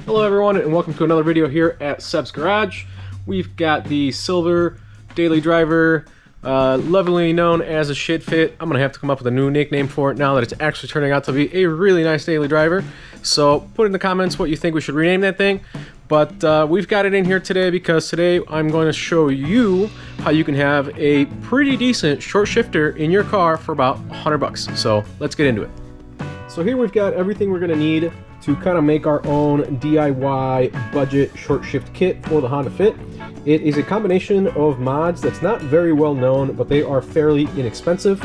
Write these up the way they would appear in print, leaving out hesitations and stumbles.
Hello everyone and welcome to another video here at Seb's Garage. We've got the silver daily driver, lovingly known as a shit fit. I'm gonna have to come up with a new nickname for it now that it's actually turning out to be a really nice daily driver. So put in the comments what you think we should rename that thing. But we've got it in here today because today I'm going to show you how you can have a pretty decent short shifter in your car for about $100. So let's get into it. So here we've got everything we're gonna need to kind of make our own DIY budget short shift kit for the Honda Fit. It is a combination of mods that's not very well known, but they are fairly inexpensive.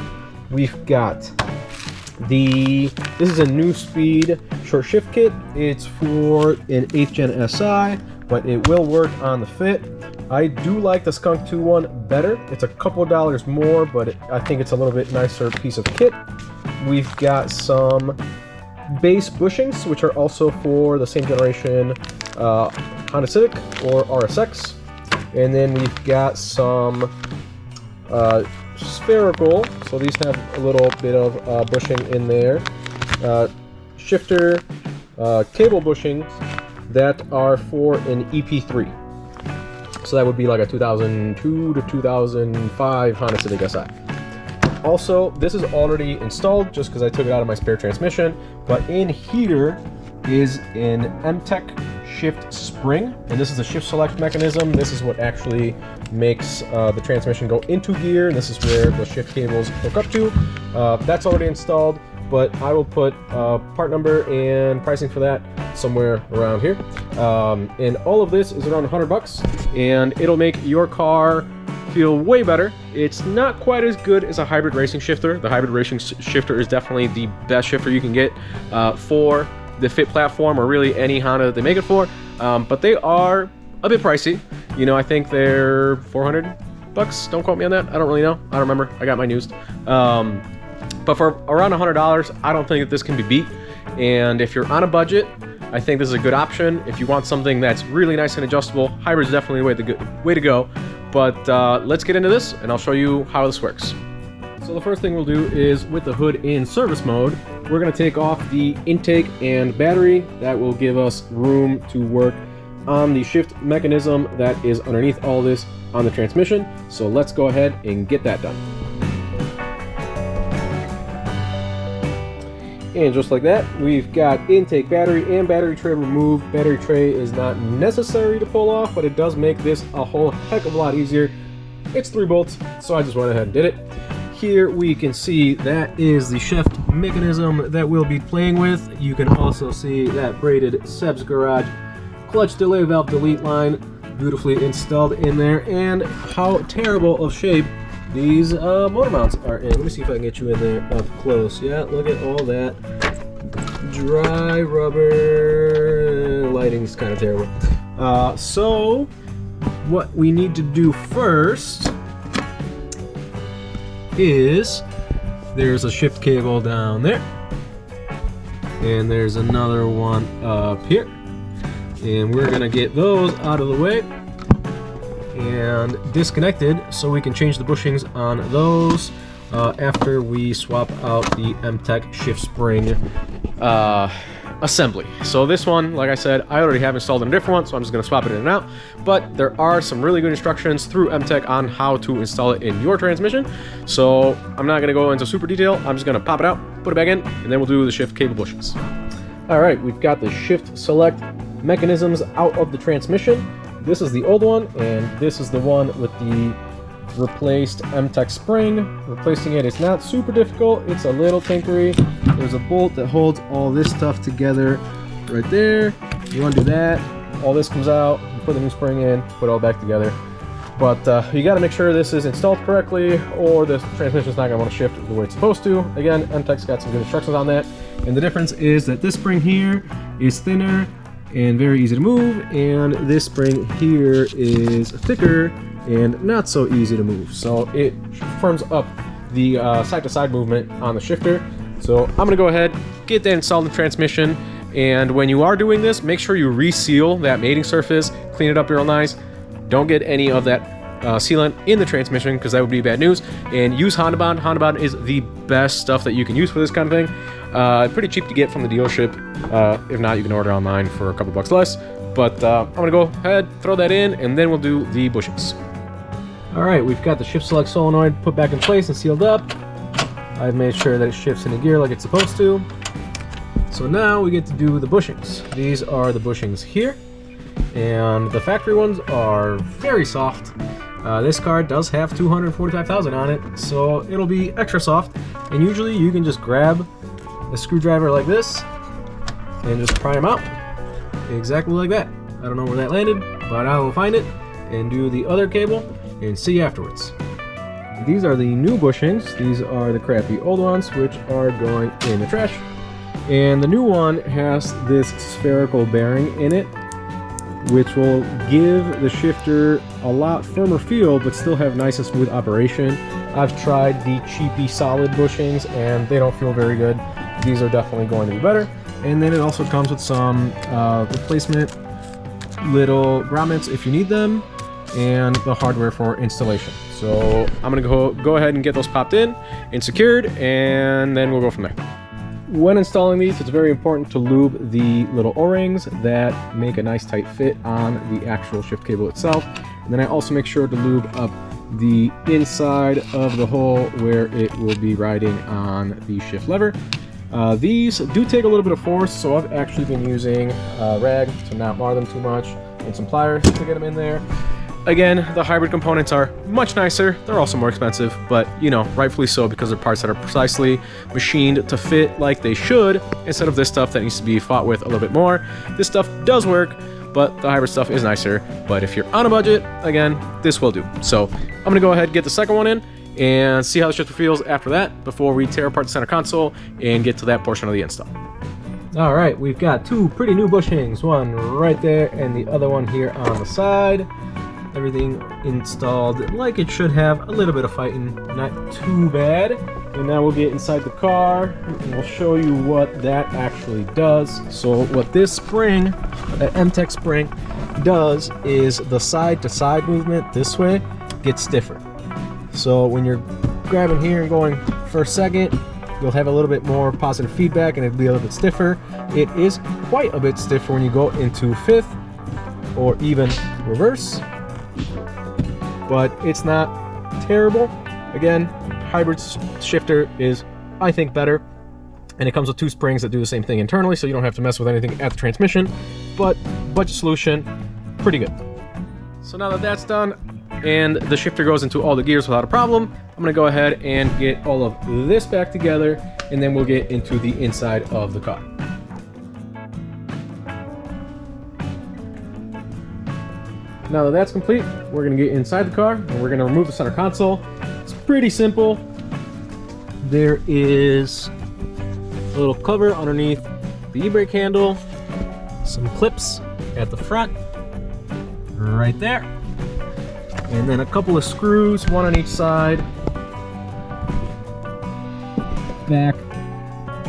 We've got this is a new speed short shift kit. It's for an 8th gen SI, but it will work on the Fit. I do like the Skunk 2 one better. It's a couple of dollars more, but I think it's a little bit nicer piece of kit. We've got some base bushings, which are also for the same generation Honda Civic or RSX. And then we've got some spherical, so these have a little bit of bushing in there, shifter cable bushings that are for an EP3. So that would be like a 2002 to 2005 Honda Civic Si. Also, this is already installed just because I took it out of my spare transmission, but in here is an MTEC shift spring, and this is a shift select mechanism. This is what actually makes the transmission go into gear, and this is where the shift cables hook up to. That's already installed, but I will put part number and pricing for that somewhere around here. And all of this is around $100, and it'll make your car feel way better. It's not quite as good as a hybrid racing shifter. The hybrid racing shifter is definitely the best shifter you can get for the Fit platform, or really any Honda that they make it for. But they are a bit pricey. You know, I think they're $400. Don't quote me on that. I don't really know. I don't remember. I got mine used. But for around $100, I don't think that this can be beat. And if you're on a budget, I think this is a good option. If you want something that's really nice and adjustable, hybrid is definitely the way to go. But let's get into this and I'll show you how this works. So the first thing we'll do is, with the hood in service mode, we're going to take off the intake and battery. That will give us room to work on the shift mechanism that is underneath all this on the transmission. So let's go ahead and get that done. And just like that, we've got intake battery and battery tray removed. Battery tray is not necessary to pull off, but it does make this a whole heck of a lot easier. It's 3 bolts, so I just went ahead and did it. Here we can see that is the shift mechanism that we'll be playing with. You can also see that braided Seb's Garage clutch delay valve delete line beautifully installed in there, and how terrible of shape these motor mounts are in. Let me see if I can get you in there up close. Yeah, look at all that dry rubber. Lighting's kind of terrible. So what we need to do first is, there's a shift cable down there, and there's another one up here, and we're gonna get those out of the way and disconnected so we can change the bushings on those after we swap out the MTEC shift spring assembly. So this one, like I said, I already have installed in a different one, so I'm just going to swap it in and out. But there are some really good instructions through MTEC on how to install it in your transmission. So I'm not going to go into super detail. I'm just going to pop it out, put it back in, and then we'll do the shift cable bushings. All right, we've got the shift select mechanisms out of the transmission. This is the old one, and this is the one with the replaced MTEC spring. Replacing it is not super difficult. It's a little tinkery. There's a bolt that holds all this stuff together right there. You undo that, all this comes out, you put the new spring in, put it all back together. But you got to make sure this is installed correctly, or the transmission's not going to want to shift the way it's supposed to. Again, MTEC's got some good instructions on that. And the difference is that this spring here is thinner and very easy to move, and this spring here is thicker and not so easy to move. So it firms up the side-to-side movement on the shifter. So I'm gonna go ahead, get that installed in the transmission, and when you are doing this, make sure you reseal that mating surface, clean it up real nice. Don't get any of that sealant in the transmission, because that would be bad news. And use Honda Bond. Honda Bond is the best stuff that you can use for this kind of thing. Pretty cheap to get from the dealership. If not, you can order online for a couple bucks less. But I'm gonna go ahead, throw that in, and then we'll do the bushings. All right, we've got the shift select solenoid put back in place and sealed up. I've made sure that it shifts into gear like it's supposed to. So now we get to do the bushings. These are the bushings here, and the factory ones are very soft. This car does have 245,000 on it, so it'll be extra soft. And usually you can just grab a screwdriver like this and just pry them out. Exactly like that. I don't know where that landed, but I will find it and do the other cable and see you afterwards. These are the new bushings. These are the crappy old ones, which are going in the trash. And the new one has this spherical bearing in it, which will give the shifter a lot firmer feel, but still have nice and smooth operation. I've tried the cheapy solid bushings, and they don't feel very good. These are definitely going to be better. And then it also comes with some replacement little grommets if you need them, and the hardware for installation. So I'm gonna go ahead and get those popped in and secured, and then we'll go from there. When installing these, it's very important to lube the little O-rings that make a nice tight fit on the actual shift cable itself. And then I also make sure to lube up the inside of the hole where it will be riding on the shift lever. These do take a little bit of force, so I've actually been using rag to not mar them too much, and some pliers to get them in there. Again, the hybrid components are much nicer. They're also more expensive, but you know, rightfully so, because they're parts that are precisely machined to fit like they should, instead of this stuff that needs to be fought with a little bit more. This stuff does work, but the hybrid stuff is nicer. But if you're on a budget, again, this will do. So I'm gonna go ahead and get the second one in and see how the shifter feels after that, before we tear apart the center console and get to that portion of the install. All right, we've got two pretty new bushings, one right there and the other one here on the side. Everything installed like it should have. A little bit of fighting, not too bad. And now we'll get inside the car and we'll show you what that actually does. So what this spring, that MTech spring, does is the side to side movement this way gets stiffer. So when you're grabbing here and going for a second, you'll have a little bit more positive feedback and it'll be a little bit stiffer. It is quite a bit stiffer when you go into fifth or even reverse, but it's not terrible. Again, hybrid shifter is, I think, better, and it comes with two springs that do the same thing internally, so you don't have to mess with anything at the transmission. But budget solution, pretty good. So now that that's done and the shifter goes into all the gears without a problem, I'm gonna go ahead and get all of this back together, and then we'll get into the inside of the car. Now that that's complete, we're gonna get inside the car and we're gonna remove the center console. It's pretty simple. There is a little cover underneath the e-brake handle, some clips at the front, right there, and then a couple of screws, one on each side, back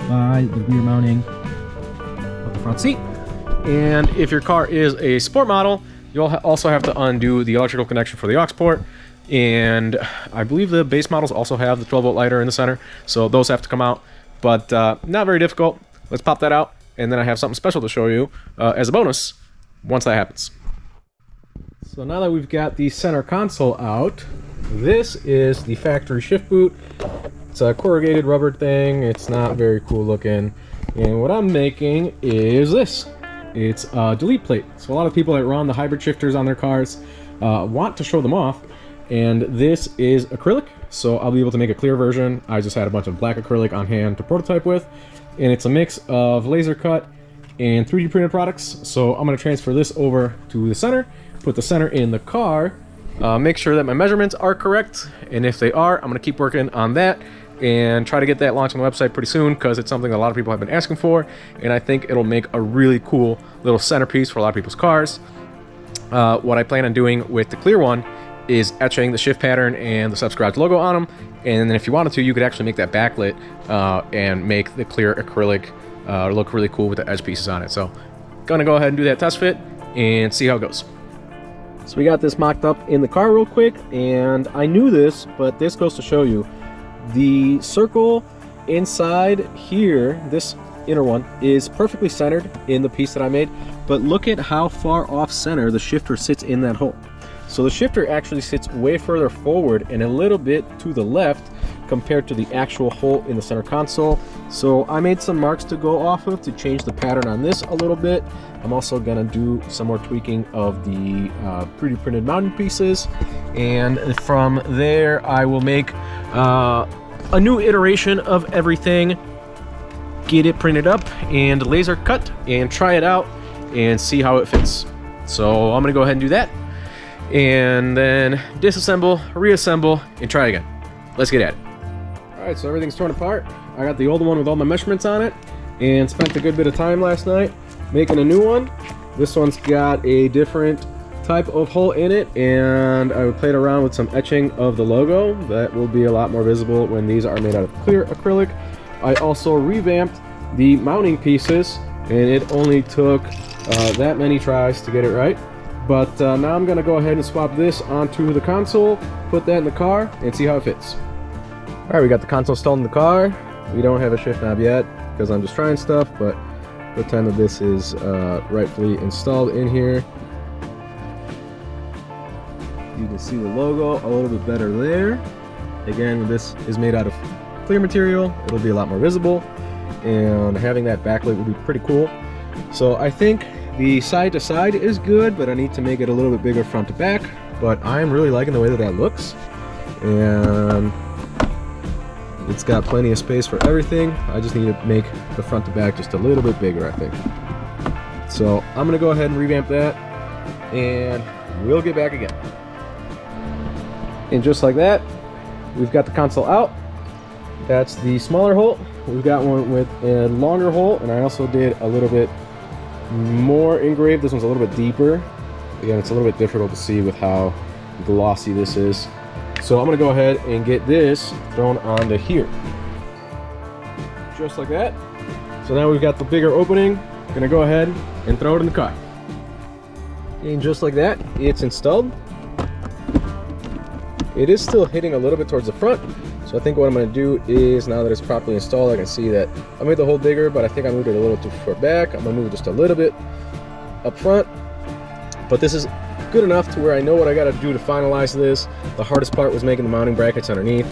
by the rear mounting of the front seat. And if your car is a sport model, you'll also have to undo the electrical connection for the aux port, and I believe the base models also have the 12-volt lighter in the center, so those have to come out, but not very difficult. Let's pop that out, and then I have something special to show you as a bonus once that happens. So now that we've got the center console out, this is the factory shift boot. It's a corrugated rubber thing. It's not very cool looking, and what I'm making is this. It's a delete plate. So a lot of people that run the hybrid shifters on their cars want to show them off, and this is acrylic, so I'll be able to make a clear version. I just had a bunch of black acrylic on hand to prototype with, and it's a mix of laser cut and 3D printed products. So I'm going to transfer this over to the center, put the center in the car, make sure that my measurements are correct, and if they are, I'm going to keep working on that and try to get that launched on the website pretty soon, because it's something that a lot of people have been asking for, and I think it'll make a really cool little centerpiece for a lot of people's cars. What I plan on doing with the clear one is etching the shift pattern and the Subs Garage logo on them, and then if you wanted to, you could actually make that backlit and make the clear acrylic look really cool with the edge pieces on it. So gonna go ahead and do that test fit and see how it goes. So we got this mocked up in the car real quick, and I knew this, but this goes to show you the circle inside here, this inner one, is perfectly centered in the piece that I made, but look at how far off center the shifter sits in that hole. So the shifter actually sits way further forward and a little bit to the left compared to the actual hole in the center console. So I made some marks to go off of to change the pattern on this a little bit. I'm also gonna do some more tweaking of the 3D printed mounting pieces, and from there I will make a new iteration of everything, get it printed up and laser cut and try it out and see how it fits. So I'm gonna go ahead and do that, and then disassemble, reassemble, and try again. Let's get at it. All right, so everything's torn apart. I got the old one with all my measurements on it and spent a good bit of time last night making a new one. This one's got a different type of hole in it, and I played around with some etching of the logo that will be a lot more visible when these are made out of clear acrylic. I also revamped the mounting pieces, and it only took that many tries to get it right. But now I'm gonna go ahead and swap this onto the console, put that in the car, and see how it fits. All right, we got the console installed in the car. We don't have a shift knob yet because I'm just trying stuff, but the time that this is rightfully installed in here, you can see the logo a little bit better there. Again, this is made out of clear material. It'll be a lot more visible, and having that backlight will be pretty cool. So I think the side to side is good, but I need to make it a little bit bigger front to back. But I'm really liking the way that that looks, and it's got plenty of space for everything. I just need to make the front to back just a little bit bigger, I think. So I'm gonna go ahead and revamp that, and we'll get back again. And just like that, we've got the console out. That's the smaller hole. We've got one with a longer hole, and I also did a little bit more engraved. This one's a little bit deeper. Again, it's a little bit difficult to see with how glossy this is. So I'm gonna go ahead and get this thrown onto here. Just like that. So now we've got the bigger opening. I'm gonna go ahead and throw it in the car. And just like that, it's installed. It is still hitting a little bit towards the front. So I think what I'm gonna do is, now that it's properly installed, I can see that I made the hole bigger, but I think I moved it a little too far back. I'm gonna move it just a little bit up front. But this is good enough to where I know what I got to do to finalize this. The hardest part was making the mounting brackets underneath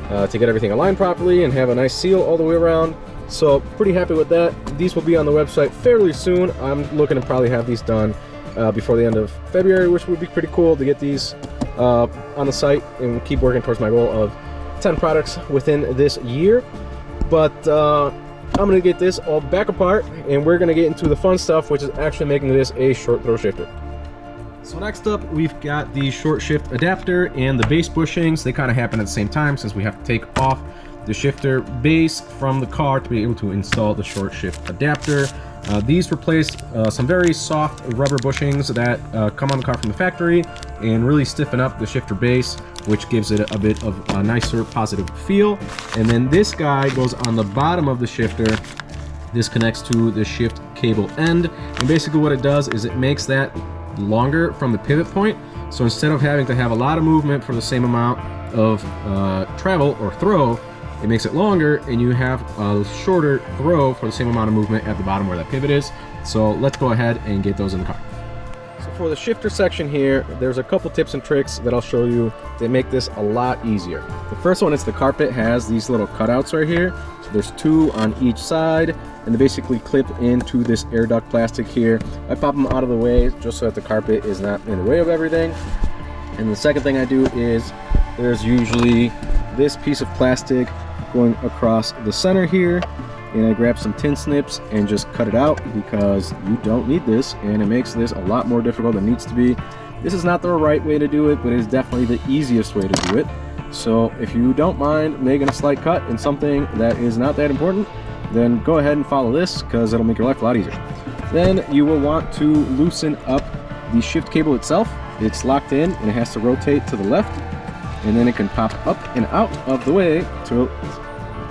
to get everything aligned properly and have a nice seal all the way around. So pretty happy with that. These will be on the website fairly soon. I'm looking to probably have these done before the end of February, which would be pretty cool to get these on the site and keep working towards my goal of 10 products within this year. But I'm going to get this all back apart, and we're going to get into the fun stuff, which is actually making this a short throw shifter. So next up, we've got the short shift adapter and the base bushings. They kind of happen at the same time, since we have to take off the shifter base from the car to be able to install the short shift adapter. These replace some very soft rubber bushings that come on the car from the factory and really stiffen up the shifter base, which gives it a bit of a nicer positive feel. And then this guy goes on the bottom of the shifter. This connects to the shift cable end, and basically what it does is it makes that longer from the pivot point. So instead of having to have a lot of movement for the same amount of travel or throw, it makes it longer, and you have a shorter throw for the same amount of movement at the bottom where that pivot is. So let's go ahead and get those in the car. So for the shifter section here, there's a couple tips and tricks that I'll show you that make this a lot easier. The first one is the carpet has these little cutouts right here. So there's two on each side, and they basically clip into this air duct plastic here. I pop them out of the way just so that the carpet is not in the way of everything. And the second thing I do is there's usually this piece of plastic going across the center here, and I grab some tin snips and just cut it out because you don't need this, and it makes this a lot more difficult than it needs to be. This is not the right way to do it, but it is definitely the easiest way to do it. So if you don't mind making a slight cut in something that is not that important, then go ahead and follow this because it'll make your life a lot easier. Then you will want to loosen up the shift cable itself. It's locked in and it has to rotate to the left, and then it can pop up and out of the way to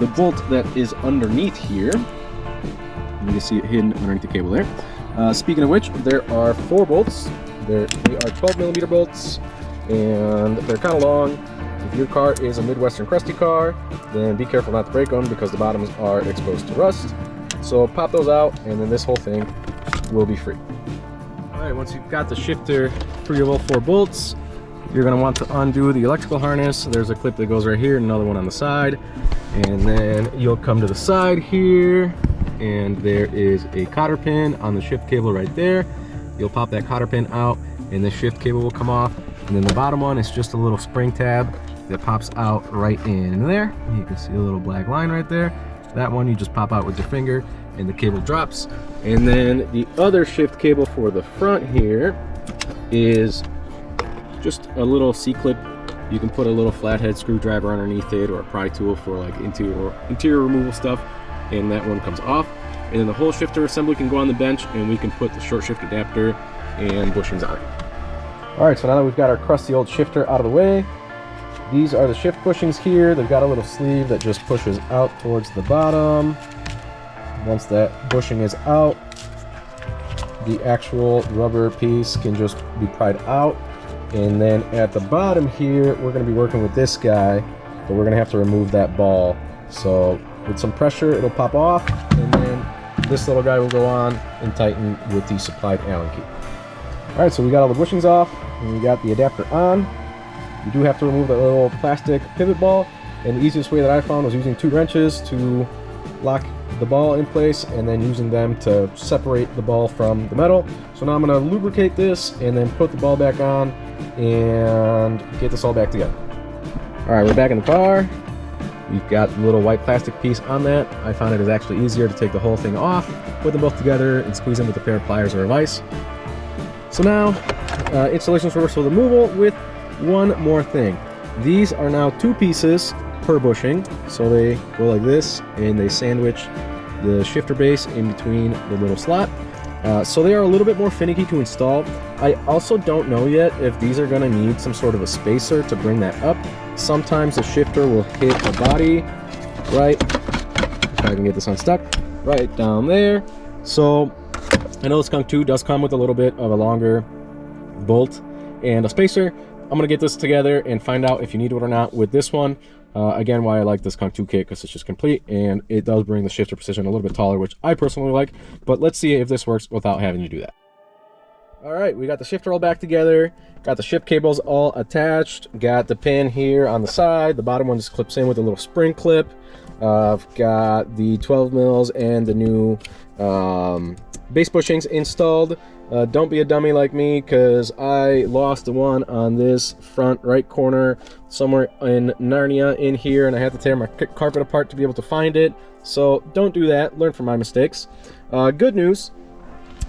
the bolt that is underneath here. You can see it hidden underneath the cable there. Speaking of which, there are 4 bolts They are 12mm bolts, and they're kind of long. If your car is a Midwestern crusty car, then be careful not to break them because the bottoms are exposed to rust. So pop those out, and then this whole thing will be free. All right, once you've got the shifter free of all 4 bolts, you're going to want to undo the electrical harness. There's a clip that goes right here, another one on the side, and then you'll come to the side here, and there is a cotter pin on the shift cable right there. You'll pop that cotter pin out, and the shift cable will come off. And then the bottom one is just a little spring tab that pops out right in there. You can see a little black line right there. That one you just pop out with your finger, and the cable drops. And then the other shift cable for the front here is just a little C-clip. You can put a little flathead screwdriver underneath it, or a pry tool for like interior removal stuff, and that one comes off. And then the whole shifter assembly can go on the bench, and we can put the short shift adapter and bushings on it. All right, so now that we've got our crusty old shifter out of the way, these are the shift bushings here. They've got a little sleeve that just pushes out towards the bottom. Once that bushing is out, the actual rubber piece can just be pried out. And then at the bottom here, we're going to be working with this guy, but we're going to have to remove that ball. So with some pressure, it'll pop off, and then this little guy will go on and tighten with the supplied Allen key. All right, so we got all the bushings off, and we got the adapter on. You do have to remove the little plastic pivot ball, and the easiest way that I found was using 2 wrenches to lock the ball in place, and then using them to separate the ball from the metal. So now I'm going to lubricate this, and then put the ball back on, and get this all back together. All right, we're back in the car. We've got the little white plastic piece on that. I found it is actually easier to take the whole thing off, put them both together, and squeeze them with a pair of pliers or a vise. So now, installation reversal removal with one more thing. These are now 2 pieces per bushing, so they go like this, and they sandwich the shifter base in between the little slot. So they are a little bit more finicky to install. I also don't know yet if these are going to need some sort of a spacer to bring that up. Sometimes the shifter will hit the body right, if I can get this unstuck, right down there. So I know the Skunk 2 does come with a little bit of a longer bolt and a spacer. I'm going to get this together and find out if you need it or not with this one. Again, why I like this Skunk 2 kit, because it's just complete, and it does bring the shifter precision a little bit taller, which I personally like. But let's see if this works without having to do that. All right, we got the shifter all back together, got the shift cables all attached, got the pin here on the side. The bottom one just clips in with a little spring clip. I've got the 12 mils and the new base bushings installed. Don't be a dummy like me, because I lost the one on this front right corner somewhere in Narnia in here, and I had to tear my carpet apart to be able to find it. So don't do that. Learn from my mistakes. Good news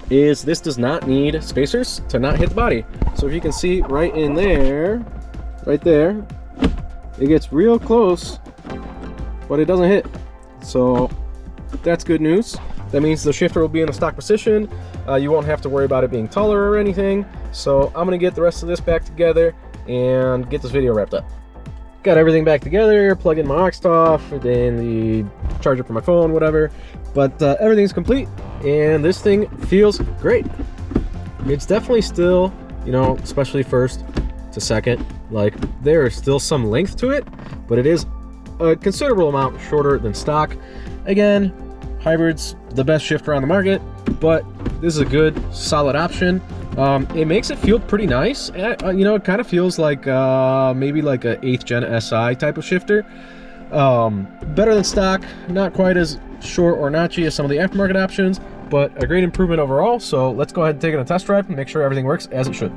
is this does not need spacers to not hit the body. So if you can see right in there, right there, it gets real close, but it doesn't hit. So that's good news. That means the shifter will be in a stock position. You won't have to worry about it being taller or anything. So I'm gonna get the rest of this back together and get this video wrapped up. Got everything back together, plug in my aux off, then the charger for my phone, whatever. But everything's complete, and this thing feels great. It's definitely still, you know, especially first to second, like there is still some length to it, but it is a considerable amount shorter than stock. Again, hybrid's the best shifter on the market, but this is a good solid option. It makes it feel pretty nice. You know, it kind of feels like maybe like a 8th gen SI type of shifter. Better than stock, not quite as short or notchy as some of the aftermarket options, but a great improvement overall. So let's go ahead and take it on a test drive and make sure everything works as it should.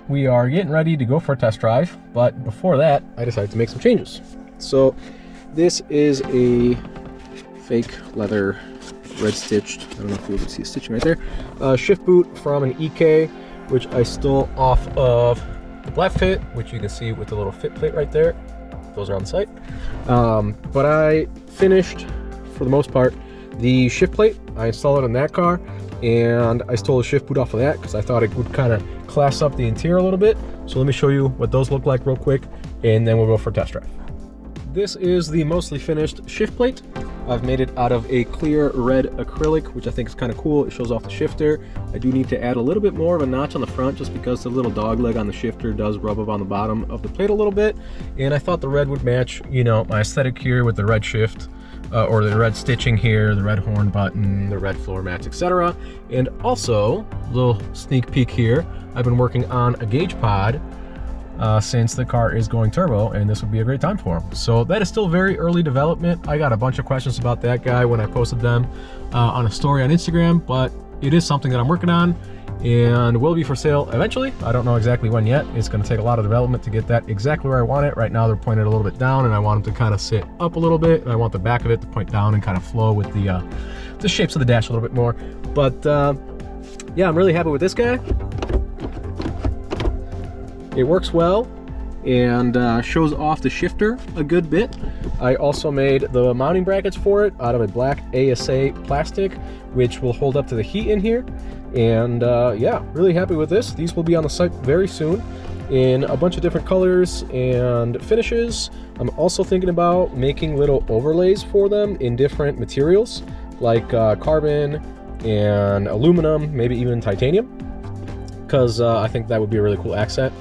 We are getting ready to go for a test drive, but before that, I decided to make some changes. So this is a fake leather red stitched, I don't know if you can see a stitching right there, shift boot from an EK, which I stole off of the Black Fit, which you can see with the little fit plate right there. Those are on the site. But I finished, for the most part, the shift plate. I installed it on that car, and I stole the shift boot off of that because I thought it would kind of class up the interior a little bit. So let me show you what those look like real quick, and then we'll go for a test drive. This is the mostly finished shift plate. I've made it out of a clear red acrylic, which I think is kind of cool. It shows off the shifter. I do need to add a little bit more of a notch on the front just because the little dog leg on the shifter does rub up on the bottom of the plate a little bit. And I thought the red would match, you know, my aesthetic here with the red shift, or the red stitching here, the red horn button, the red floor mats, etc. And also, a little sneak peek here, I've been working on a gauge pod since the car is going turbo, and this would be a great time for them. So that is still very early development. I got a bunch of questions about that guy when I posted them on a story on Instagram, but it is something that I'm working on and will be for sale eventually. I don't know exactly when yet. It's going to take a lot of development to get that exactly where I want it. Right now they're pointed a little bit down, and I want them to kind of sit up a little bit, and I want the back of it to point down and kind of flow with the shapes of the dash a little bit more. But yeah, I'm really happy with this guy. It works well and shows off the shifter a good bit. I also made the mounting brackets for it out of a black ASA plastic, which will hold up to the heat in here. And yeah, really happy with this. These will be on the site very soon in a bunch of different colors and finishes. I'm also thinking about making little overlays for them in different materials like carbon and aluminum, maybe even titanium, because I think that would be a really cool accent.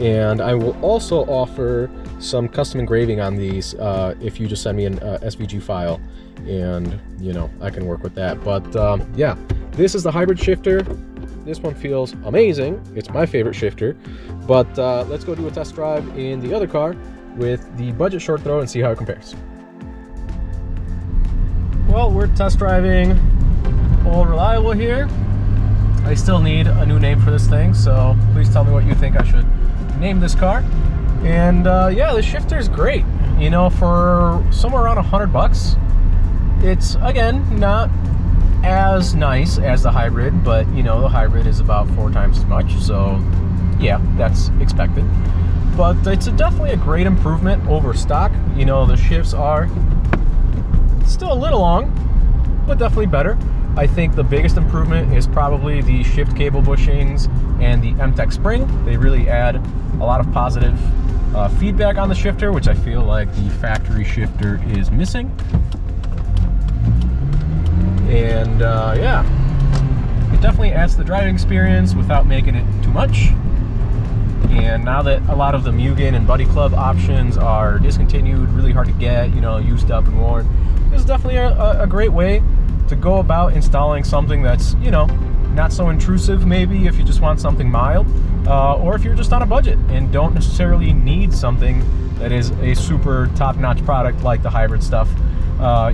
And I will also offer some custom engraving on these if you just send me an SVG file, and you know, I can work with that. But yeah, this is the hybrid shifter. This one feels amazing. It's my favorite shifter. But let's go do a test drive in the other car with the budget short throw and see how it compares. Well, we're test driving Old Reliable here. I still need a new name for this thing, so please tell me what you think I should name this car. And yeah, the shifter is great. You know, for somewhere around $100, it's again not as nice as the hybrid, but you know, the hybrid is about 4 times as much, so yeah, that's expected. But it's definitely a great improvement over stock. You know, the shifts are still a little long, but definitely better. I think the biggest improvement is probably the shift cable bushings and the MTEC spring. They really add a lot of positive feedback on the shifter, which I feel like the factory shifter is missing. And yeah, it definitely adds to the driving experience without making it too much. And now that a lot of the Mugen and Buddy Club options are discontinued, really hard to get, you know, used up and worn, this is definitely a great way to go about installing something that's, you know, not so intrusive maybe if you just want something mild, or if you're just on a budget and don't necessarily need something that is a super top-notch product like the hybrid stuff.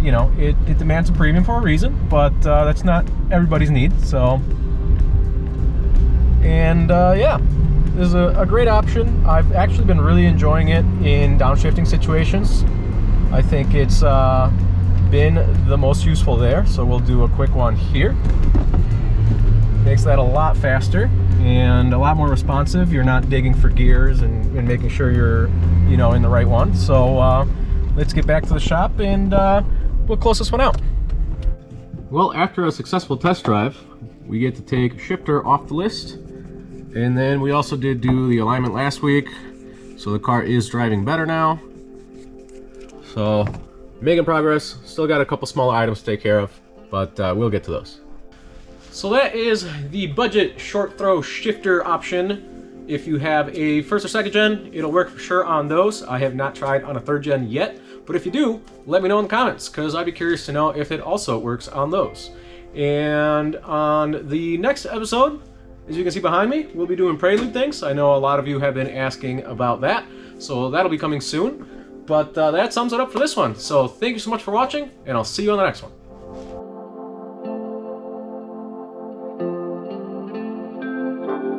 You know, it demands a premium for a reason, but that's not everybody's need. So, and yeah, this is a great option. I've actually been really enjoying it in downshifting situations. I think it's been the most useful there, so we'll do a quick one here. Makes that a lot faster and a lot more responsive. You're not digging for gears and making sure you're, you know, in the right one. So let's get back to the shop and we'll close this one out. Well, after a successful test drive, we get to take shifter off the list, and then we also did do the alignment last week, so the car is driving better now. So making progress. Still got a couple smaller items to take care of, but we'll get to those. So that is the budget short throw shifter option. If you have a first or second gen, it'll work for sure on those. I have not tried on a third gen yet, but if you do, let me know in the comments, because I'd be curious to know if it also works on those. And on the next episode, as you can see behind me, we'll be doing prelude things. I know a lot of you have been asking about that, so that'll be coming soon. But that sums it up for this one. So thank you so much for watching, and I'll see you on the next one.